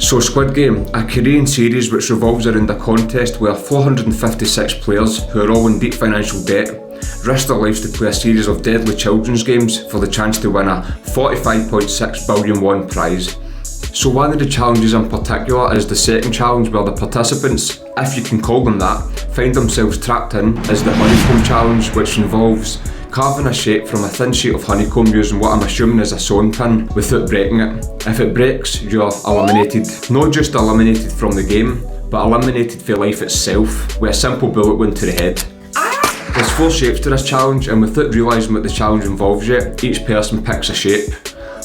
So Squid Game, a Korean series which revolves around a contest where 456 players, who are all in deep financial debt, risk their lives to play a series of deadly children's games for the chance to win a 45.6 billion won prize. So one of the challenges in particular is the second challenge, where the participants, if you can call them that, find themselves trapped in is the honeycomb challenge, which involves carving a shape from a thin sheet of honeycomb using what I'm assuming is a sewing pin without breaking it. If it breaks, you're eliminated. Not just eliminated from the game, but eliminated for life itself with a simple bullet wound to the head. There's 4 shapes to this challenge, and without realising what the challenge involves yet, each person picks a shape.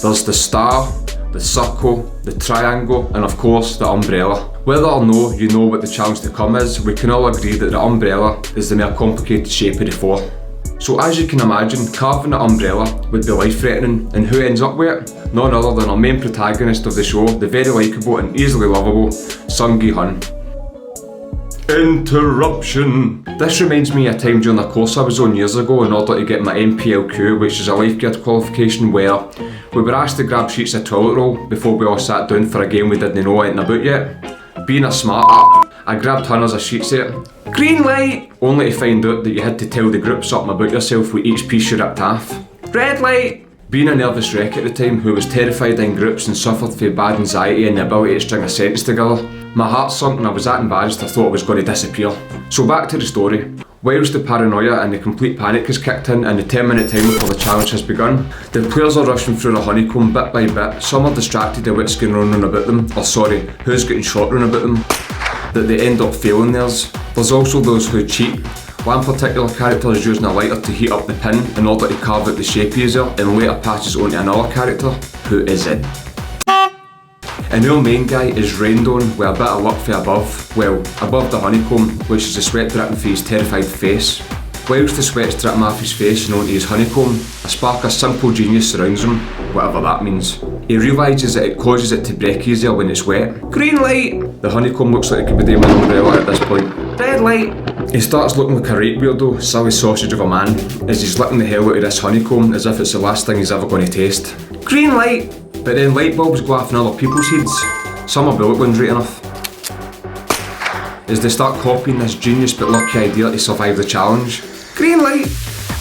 There's the star, the circle, the triangle, and of course the umbrella. Whether or no you know what the challenge to come is, we can all agree that the umbrella is the more complicated shape of the 4. So as you can imagine, carving the umbrella would be life-threatening, and who ends up with it? None other than our main protagonist of the show, the very likeable and easily lovable Sung Gi-hun. Interruption. This reminds me of a time during a course I was on years ago in order to get my MPLQ, which is a lifeguard qualification, where we were asked to grab sheets of toilet roll before we all sat down for a game we didn't know anything about yet. Being a smart app, I grabbed hundreds of sheets of it. Green light! Only to find out that you had to tell the group something about yourself with each piece you ripped half. Red light! Being a nervous wreck at the time who was terrified in groups and suffered from bad anxiety and the ability to string a sentence together, my heart sunk and I was that embarrassed I thought I was going to disappear. So back to the story. Whilst the paranoia and the complete panic has kicked in and the 10-minute time before the challenge has begun, the players are rushing through the honeycomb bit by bit. Some are distracted at what's going on about them, who's getting shot round about them, that they end up failing theirs. There's also those who cheat. One particular character is using a lighter to heat up the pin in order to carve out the shape easier, and later passes on to another character who is it. And our main guy is rained on with a bit of luck from above the honeycomb, which is the sweat dripping from his terrified face. Whilst the sweat's dripping off his face and onto his honeycomb, a spark of simple genius surrounds him, whatever that means. He realises that it causes it to break easier when it's wet. Green light! The honeycomb looks like it could be doing an umbrella at this point. Red light! He starts looking like a right weirdo, silly sausage of a man, as he's licking the hell out of this honeycomb as if it's the last thing he's ever going to taste. Green light! But then light bulbs go off in other people's heads. Some are bullet wounds right enough. As they start copying this genius but lucky idea to survive the challenge. Green light!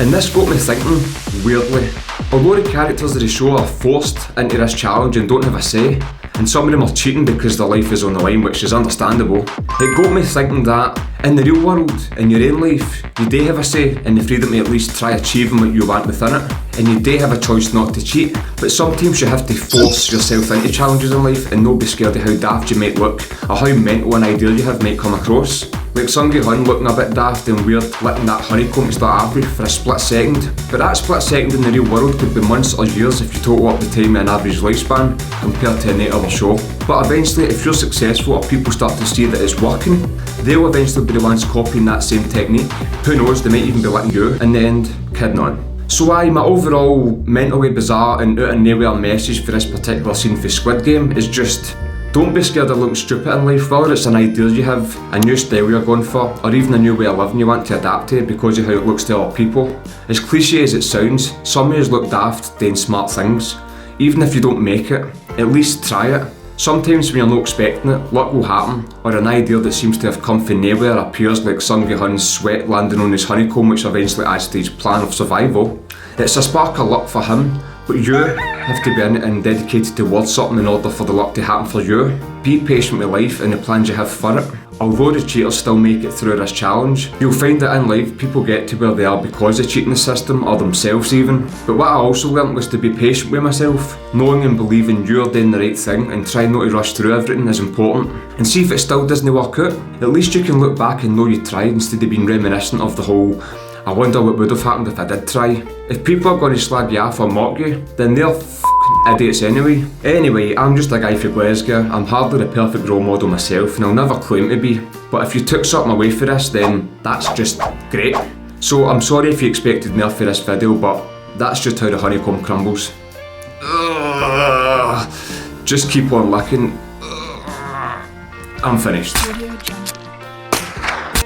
And this got me thinking, weirdly. Although the characters of the show are forced into this challenge and don't have a say, and some of them are cheating because their life is on the line, which is understandable, it got me thinking that in the real world, in your own life, you do have a say and the freedom to at least try achieving what you want within it, and you do have a choice not to cheat, but sometimes you have to force yourself into challenges in life and not be scared of how daft you might look or how mental an idea you have might come across. Like Sung Gi-hun looking a bit daft and weird, licking that honeycomb to start average for a split second. But that split second in the real world could be months or years if you total up the time of an average lifespan compared to any other show. But eventually, if you're successful or people start to see that it's working, they'll eventually be the ones copying that same technique. Who knows, they might even be letting you in the end. Kidding on. So my overall mentally bizarre and out of nowhere message for this particular scene for Squid Game is just, don't be scared of looking stupid in life, whether it's an idea you have, a new style you're going for, or even a new way of living you want to adapt to because of how it looks to other people. As cliche as it sounds, some of us look daft doing smart things. Even if you don't make it, at least try it. Sometimes when you're not expecting it, luck will happen, or an idea that seems to have come from nowhere appears, like Sung Gi-hun's sweat landing on his honeycomb, which eventually adds to his plan of survival. It's a spark of luck for him, but you have to be in it and dedicated towards something in order for the luck to happen for you. Be patient with life and the plans you have for it. Although the cheaters still make it through this challenge, you'll find that in life people get to where they are because of cheating the system or themselves even. But what I also learnt was to be patient with myself. Knowing and believing you're doing the right thing and trying not to rush through everything is important. And see if it still doesn't work out, at least you can look back and know you tried instead of being reminiscent of the whole, I wonder what would have happened if I did try. If people are going to slag you off or mock you, then they're f***ing idiots anyway. Anyway, I'm just a guy from Glasgow. I'm hardly the perfect role model myself and I'll never claim to be. But if you took something away for this, then that's just great. So I'm sorry if you expected more for this video, but that's just how the honeycomb crumbles. Just keep on licking. I'm finished.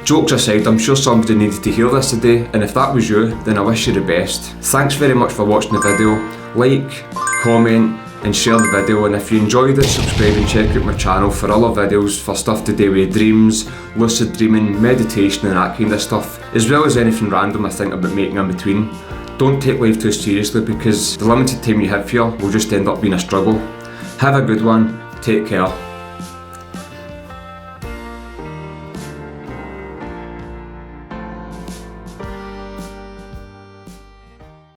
Jokes aside, I'm sure somebody needed to hear this today, and if that was you, then I wish you the best. Thanks very much for watching the video. Like, comment, and share the video, and if you enjoyed it, subscribe and check out my channel for other videos for stuff to do with dreams, lucid dreaming, meditation and that kind of stuff, as well as anything random I think about making in between. Don't take life too seriously because the limited time you have here will just end up being a struggle. Have a good one, take care.